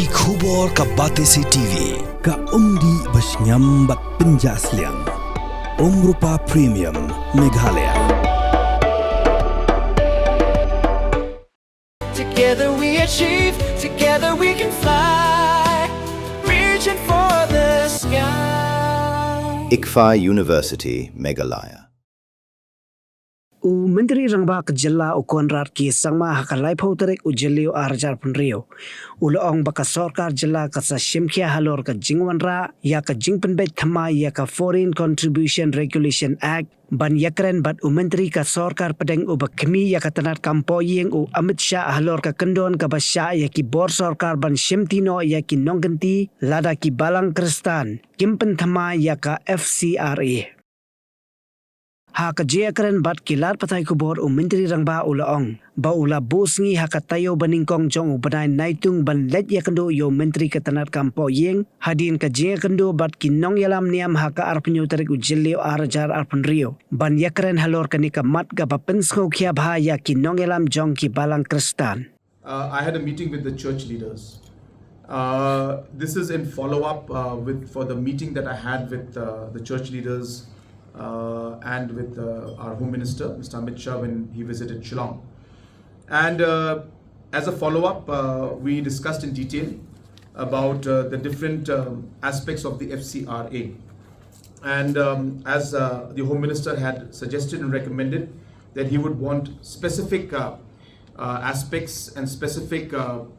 Ki khubor ka Batese TV. Ka umdi basnyam bat penjaslian. Rupa Premium Meghalaya. Together we achieve, together we can fly, reaching for the sky. Fcra University, Meghalaya. Menteri Rangbak Jilla Ukonrat ki sangma hakalai pauterik ujelio arjar punrio. Uloong baka Sorkar Jilla kasa Shimti halor ka jingwanra ya ka Pynthymmai ya ka Foreign Contribution Regulation Act ban yakren bat menteri ka Sorkar pedeng ubakmi ya ka tanat kampoyeng u Amit Shah halor ka Kyndon ka basya ya ki bor Sorkar ban Shimti no ya ki Nongkynti lada ki balang kristan Pynthymmai ya ka Fcra. Haka jekaren bat kilat patay kubor menteri rangba ulaong. Ba ula busngi haka tayo baningkong jong ubanay naitung ban let yakendo yo menteri katanat kampo yeng. Hadin ka jekendo bat kinong yalam niam haka arpenyo tarik ujilio arajar arpenrio. Ban yakaren halor kanika mat gaba pensko kia bha ya kinong yalam jong ki balang kristan. I had a meeting with the church leaders. This is in follow-up for the meeting that I had with the church leaders and with our Home Minister, Mr. Amit Shah, when he visited Shillong. And as a follow-up, we discussed in detail about the different aspects of the Fcra. And as the Home Minister had suggested and recommended that he would want specific aspects and specific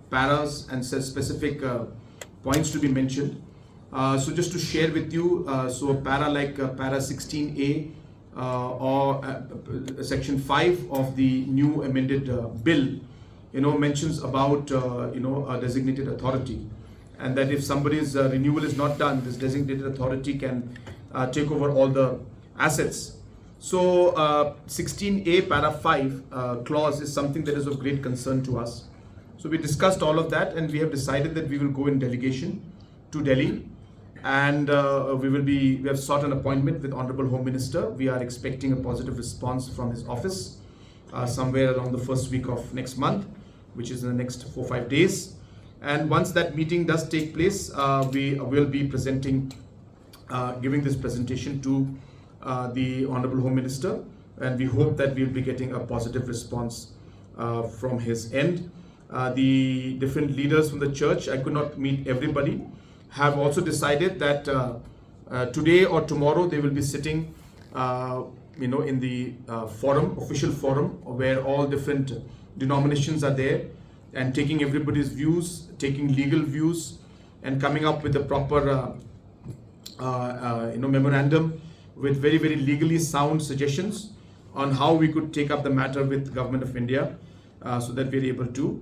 paras and specific points to be mentioned. So just to share with you, so a para like para 16A or section 5 of the new amended bill, mentions about a designated authority, and that if somebody's renewal is not done, this designated authority can take over all the assets. So 16A para 5 clause is something that is of great concern to us. So we discussed all of that, and we have decided that we will go in delegation to Delhi. And we have sought an appointment with Honorable Home Minister. We are expecting a positive response from his office somewhere around the first week of next month, which is in the next 4-5 days. And once that meeting does take place, we will be giving this presentation to the Honorable Home Minister, and we hope that we will be getting a positive response from his end. The different leaders from the church, I could not meet everybody, have also decided that today or tomorrow they will be sitting, in the official forum, where all different denominations are there, and taking everybody's views, taking legal views, and coming up with a proper, memorandum with very, very legally sound suggestions on how we could take up the matter with the Government of India, so that we're able to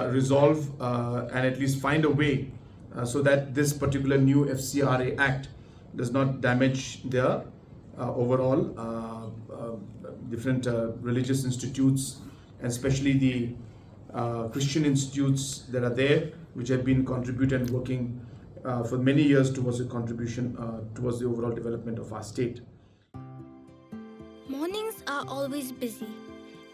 resolve and at least find a way so that this particular new Fcra Act does not damage the overall different religious institutes, and especially the Christian institutes that are there, which have been contributing and working for many years towards the contribution towards the overall development of our state. Mornings are always busy.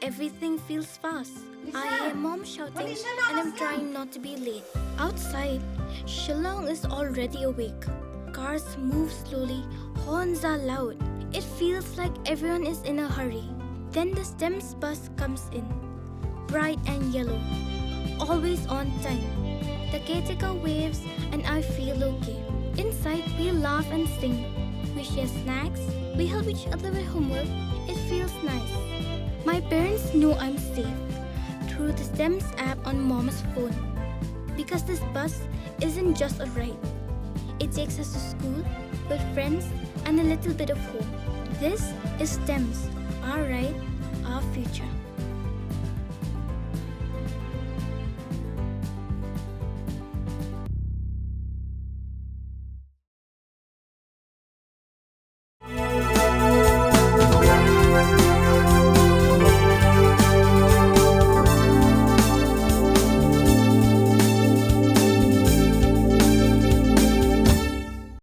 Everything feels fast. I hear mom shouting and I'm trying not to be late. Outside, Shillong is already awake. Cars move slowly, horns are loud. It feels like everyone is in a hurry. Then the STEMS bus comes in, bright and yellow, always on time. The caretaker waves and I feel okay. Inside, we laugh and sing. We share snacks, we help each other with homework. It feels nice. My parents know I'm safe through the STEMS app on mom's phone. Because this bus isn't just a ride. It takes us to school with friends and a little bit of hope. This is STEMS, our ride, our future.